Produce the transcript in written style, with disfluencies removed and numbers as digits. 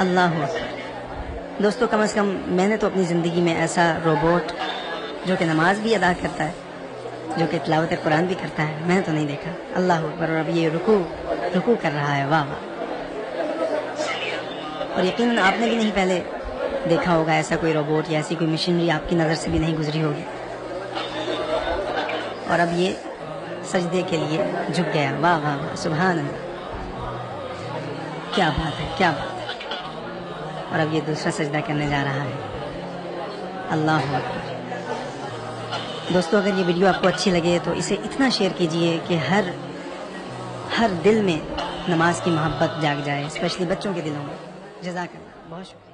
اللہ اکبر۔ دوستو کم از کم میں نے تو اپنی زندگی میں ایسا روبوٹ جو کہ نماز بھی ادا کرتا ہے، جو کہ تلاوت قرآن بھی کرتا ہے، میں نے تو نہیں دیکھا۔ اللہ اکبر۔ اور اب یہ رکوع کر رہا ہے، واہ واہ۔ اور یقیناً آپ نے بھی نہیں پہلے دیکھا ہوگا ایسا کوئی روبوٹ یا ایسی کوئی مشینری آپ کی نظر سے بھی نہیں گزری ہوگی۔ اور اب یہ سجدے کے لیے جھک گیا، واہ واہ واہ، سبحان اللہ، کیا بات ہے، کیا بات ہے۔ اور اب یہ دوسرا سجدہ کرنے جا رہا ہے، اللہ اکبر۔ دوستو اگر یہ ویڈیو آپ کو اچھی لگے تو اسے اتنا شیئر کیجئے کہ ہر دل میں نماز کی محبت جاگ جائے، اسپیشلی بچوں کے دلوں میں۔ جزاک اللہ، بہت شکریہ۔